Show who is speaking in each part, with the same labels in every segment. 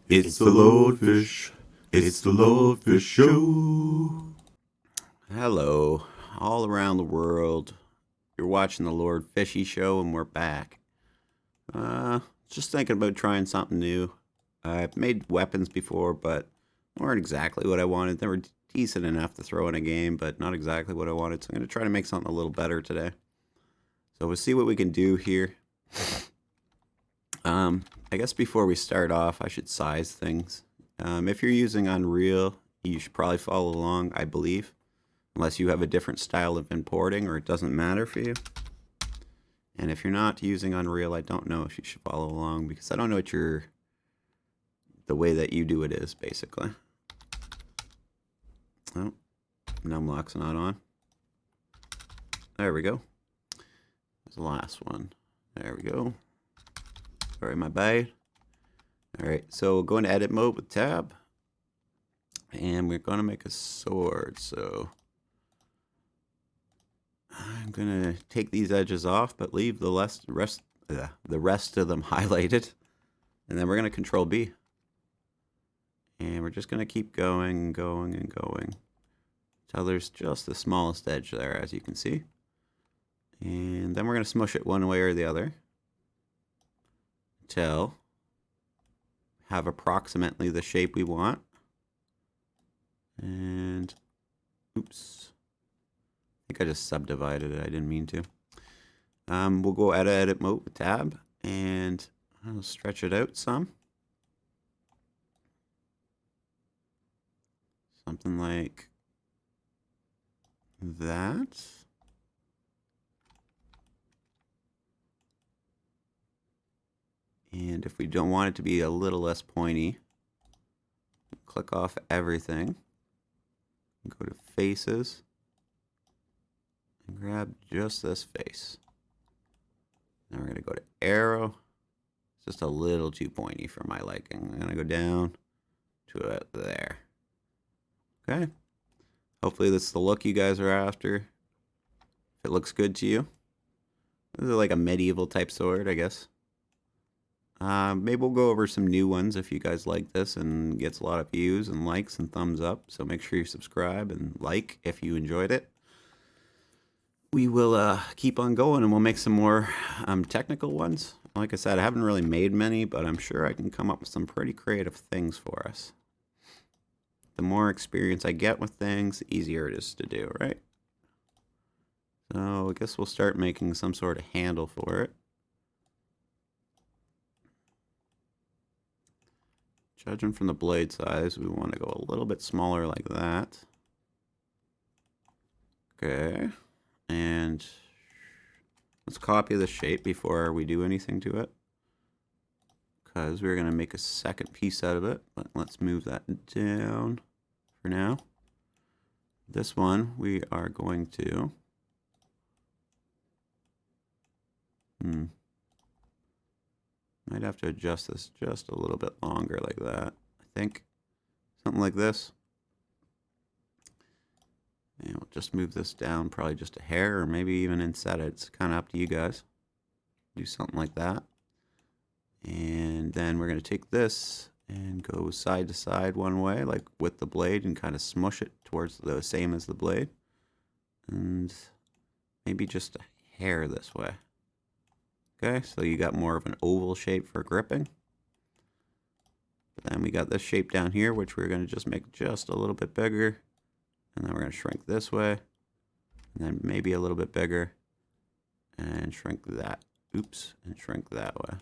Speaker 1: It's the Lordfish. It's the Lordfish Show.
Speaker 2: Hello, all around the world. You're watching the Lord Fishy Show, and we're back. Just thinking about trying something new. I've made weapons before, but they weren't exactly what I wanted. They were decent enough to throw in a game, but not exactly what I wanted. So I'm going to try to make something a little better today. So we'll see what we can do here. I guess before we start off, I should size things. If you're using Unreal, you should probably follow along, I believe. Unless you have a different style of importing or it doesn't matter for you. And if you're not using Unreal, I don't know if you should follow along because I don't know what the way that you do it is, basically. Oh, Numlock's not on. There we go. There's the last one. There we go. Sorry, my bad. Alright, so we'll go into edit mode with tab. And we're going to make a sword, so I'm going to take these edges off, but leave the rest of them highlighted. And then we're going to Control B. And we're just going to keep going and going and going. Until there's just the smallest edge there, as you can see. And then we're going to smush it one way or the other. Until have approximately the shape we want. And oops. I think I just subdivided it. I didn't mean to. We'll go out of edit mode with tab and I'll stretch it out some. Something like that. And if we don't want it to be a little less pointy, click off everything. Go to faces. And grab just this face. Now we're going to go to arrow. It's just a little too pointy for my liking. I'm going to go down to it there. Okay. Hopefully this is the look you guys are after. If it looks good to you. This is like a medieval type sword, I guess. Maybe we'll go over some new ones if you guys like this and gets a lot of views and likes and thumbs up. So make sure you subscribe and like if you enjoyed it. We will keep on going and we'll make some more technical ones. Like I said, I haven't really made many, but I'm sure I can come up with some pretty creative things for us. The more experience I get with things, the easier it is to do, right? So I guess we'll start making some sort of handle for it. Judging from the blade size, we want to go a little bit smaller like that. Okay. And let's copy the shape before we do anything to it. Because we're going to make a second piece out of it. But let's move that down for now. This one we are going to... Might have to adjust this just a little bit longer like that. I think something like this. And we'll just move this down probably just a hair or maybe even inset it. It's kind of up to you guys. Do something like that. And then we're going to take this and go side to side one way, like with the blade, and kind of smush it towards the same as the blade. And maybe just a hair this way. Okay, so you got more of an oval shape for gripping. But then we got this shape down here, which we're going to just make just a little bit bigger. And then we're going to shrink this way. And then maybe a little bit bigger. And shrink that. Oops, and shrink that way.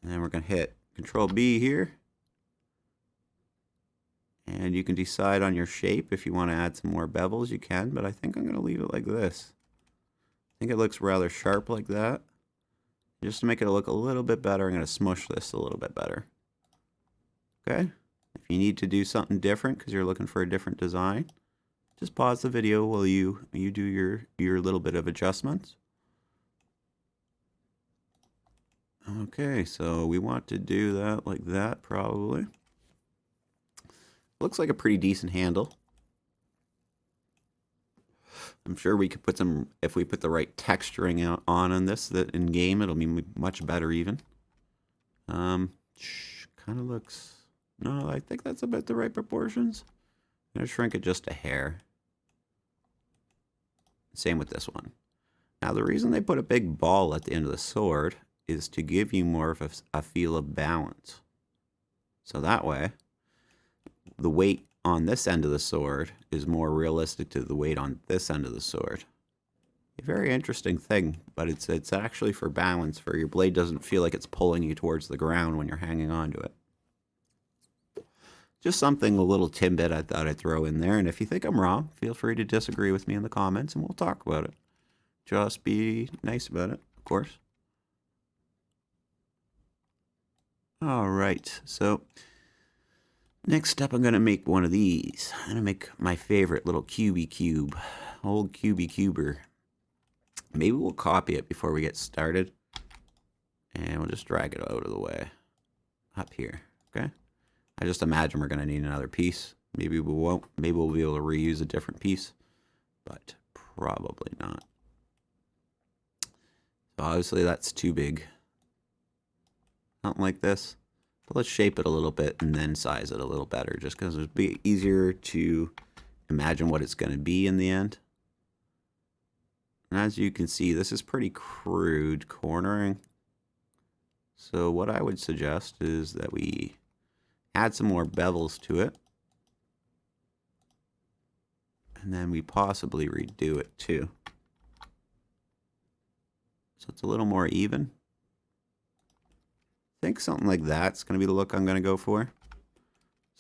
Speaker 2: And then we're going to hit Control B here. And you can decide on your shape. If you want to add some more bevels, you can. But I think I'm going to leave it like this. I think it looks rather sharp like that. Just to make it look a little bit better, I'm going to smush this a little bit better. Okay? If you need to do something different because you're looking for a different design, just pause the video while you do your little bit of adjustments. Okay, so we want to do that like that probably. Looks like a pretty decent handle. I'm sure we could put some, if we put the right texturing on this, that in game it'll be much better even. Kind of looks... No, I think that's about the right proportions. I'm going to shrink it just a hair. Same with this one. Now, the reason they put a big ball at the end of the sword is to give you more of a feel of balance. So that way, the weight on this end of the sword is more realistic to the weight on this end of the sword. A very interesting thing, but it's actually for balance, for your blade doesn't feel like it's pulling you towards the ground when you're hanging onto it. Just something, a little tidbit I thought I'd throw in there, and if you think I'm wrong, feel free to disagree with me in the comments and we'll talk about it. Just be nice about it, of course. Alright, so next up I'm going to make one of these. I'm going to make my favorite little cubey cube. Old cubey cuber. Maybe we'll copy it before we get started. And we'll just drag it out of the way. Up here, okay? I just imagine we're going to need another piece. Maybe we won't. Maybe we'll be able to reuse a different piece. But probably not. So obviously that's too big. Something like this. But let's shape it a little bit and then size it a little better. Just because it'll be easier to imagine what it's going to be in the end. And as you can see, this is pretty crude cornering. So what I would suggest is that we add some more bevels to it. And then we possibly redo it too. So it's a little more even. I think something like that's going to be the look I'm going to go for.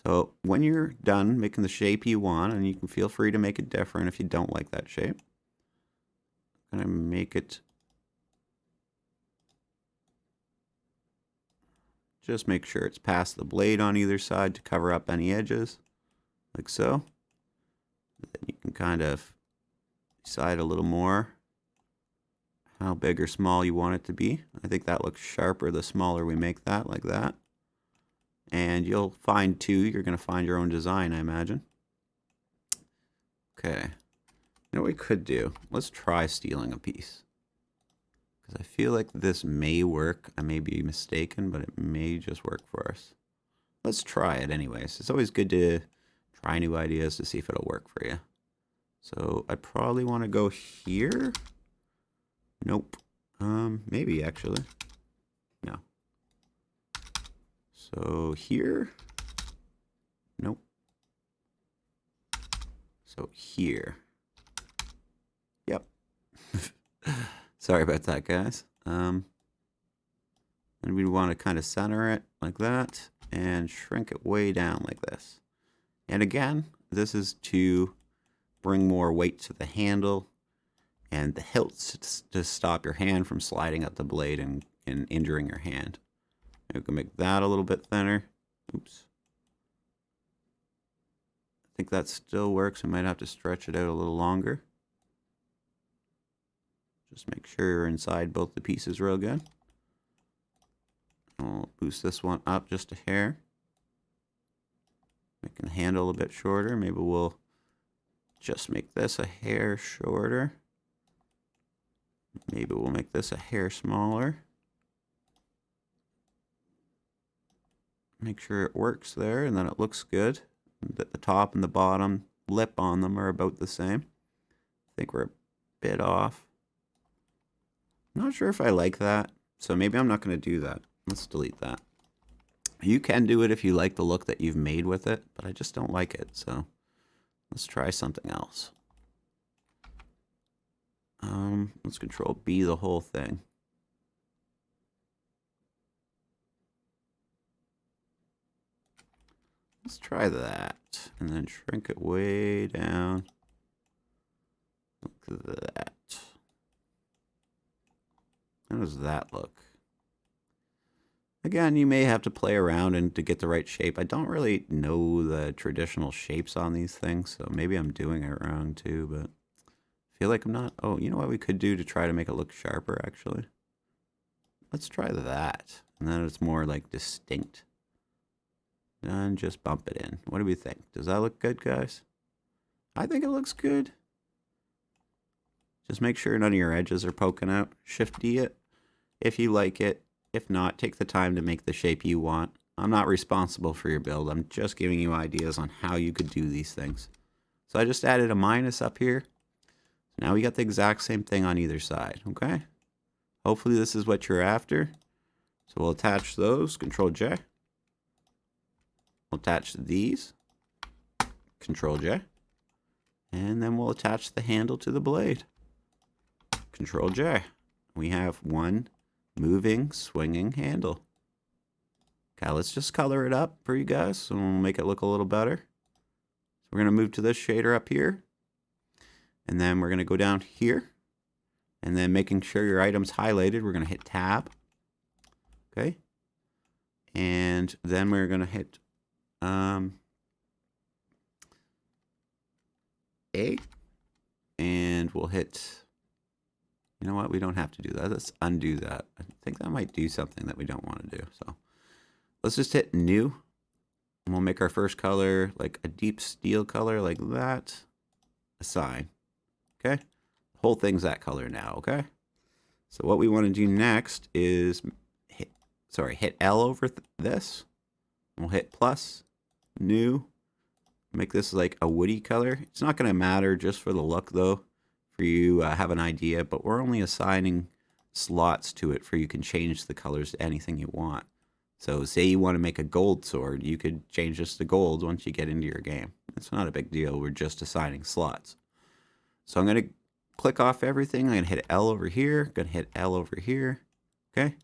Speaker 2: So when you're done making the shape you want, and you can feel free to make it different if you don't like that shape. I'm going to make it... Just make sure it's past the blade on either side to cover up any edges, like so. Then you can kind of decide a little more how big or small you want it to be. I think that looks sharper the smaller we make that, like that. And you'll find too, you're going to find your own design, I imagine. Okay. You know what we could do? Let's try stealing a piece. I feel like this may work. I may be mistaken, but it may just work for us. Let's try it anyways. It's always good to try new ideas to see if it'll work for you. So I probably want to go here. Nope. Maybe actually. No. So here. Nope. So here. Yep. Sorry about that, guys. And we want to kind of center it like that and shrink it way down like this. And again, this is to bring more weight to the handle and the hilts to stop your hand from sliding up the blade and injuring your hand. We can make that a little bit thinner. Oops. I think that still works. I might have to stretch it out a little longer. Just make sure you're inside both the pieces real good. I'll boost this one up just a hair. Making the handle a bit shorter. Maybe we'll just make this a hair shorter. Maybe we'll make this a hair smaller. Make sure it works there and then it looks good. That the top and the bottom lip on them are about the same. I think we're a bit off. I'm not sure if I like that, so maybe I'm not going to do that. Let's delete that. You can do it if you like the look that you've made with it, but I just don't like it, so let's try something else. Let's Control B the whole thing. Let's try that, and then shrink it way down. Look at that. How does that look? Again, you may have to play around and to get the right shape. I don't really know the traditional shapes on these things, so maybe I'm doing it wrong too, but I feel like I'm not. Oh, you know what we could do to try to make it look sharper, actually? Let's try that, and then it's more like distinct. And just bump it in. What do we think? Does that look good, guys? I think it looks good. Just make sure none of your edges are poking out. Shift D it if you like it. If not, take the time to make the shape you want. I'm not responsible for your build. I'm just giving you ideas on how you could do these things. So I just added a minus up here. Now we got the exact same thing on either side, okay? Hopefully this is what you're after. So we'll attach those, Control J. We'll attach these, Control J. And then we'll attach the handle to the blade, Control J. We have one moving, swinging handle. Okay, let's just color it up for you guys and we'll make it look a little better. So we're going to move to this shader up here. And then we're going to go down here. And then making sure your item's highlighted, we're going to hit Tab. Okay. And then we're going to hit A. And we'll hit, you know what, we don't have to do that. Let's undo that. I think that might do something that we don't want to do. So let's just hit New. And we'll make our first color like a deep steel color like that. Assign. Okay. The whole thing's that color now. Okay. So what we want to do next is hit L over this. We'll hit plus, new, make this like a woody color. It's not going to matter just for the look though, for you have an idea, but we're only assigning slots to it for you can change the colors to anything you want. So say you want to make a gold sword, you could change this to gold once you get into your game. It's not a big deal. We're just assigning slots. So I'm going to click off everything. I'm going to hit L over here. Going to hit L over here. Okay.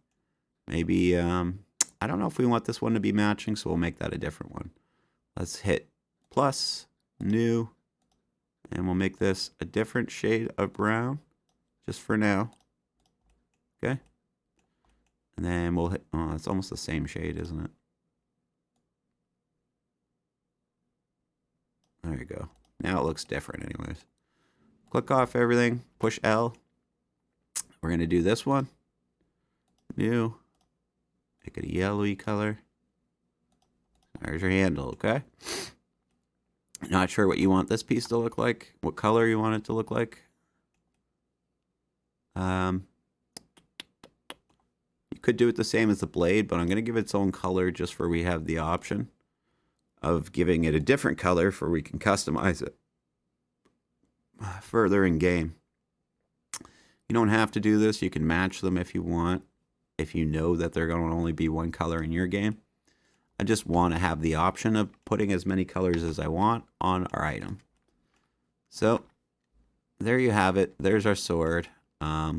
Speaker 2: Maybe, I don't know if we want this one to be matching, so we'll make that a different one. Let's hit plus, new, and we'll make this a different shade of brown, just for now. Okay. And then we'll hit, oh, it's almost the same shade, isn't it? There you go. Now it looks different anyways. Click off everything, push L. We're going to do this one. New. Make it a yellowy color. There's your handle, okay? Not sure what you want this piece to look like, what color you want it to look like. You could do it the same as the blade, but I'm going to give it its own color just for we have the option of giving it a different color for we can customize it further in game. You don't have to do this. You can match them if you want, if you know that they're going to only be one color in your game. I just want to have the option of putting as many colors as I want on our item. So there you have it. There's our sword. I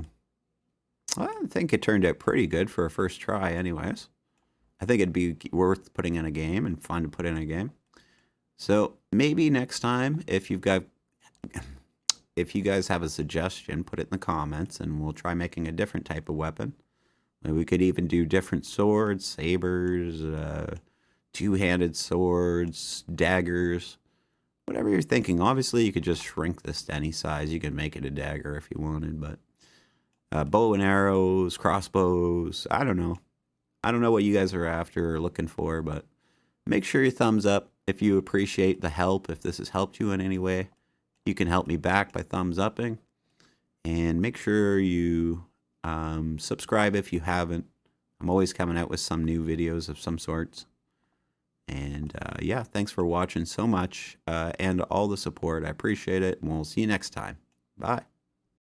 Speaker 2: think it turned out pretty good for a first try anyways. I think it'd be worth putting in a game and fun to put in a game. So maybe next time, if you guys have a suggestion, put it in the comments and we'll try making a different type of weapon. Maybe we could even do different swords, sabers, two-handed swords, daggers, whatever you're thinking. Obviously, you could just shrink this to any size. You could make it a dagger if you wanted, but bow and arrows, crossbows, I don't know. I don't know what you guys are after or looking for, but make sure you thumbs up if you appreciate the help. If this has helped you in any way, you can help me back by thumbs upping. And make sure you subscribe if you haven't. I'm always coming out with some new videos of some sorts. And yeah, thanks for watching so much and all the support. I appreciate it. And we'll see you next time. Bye.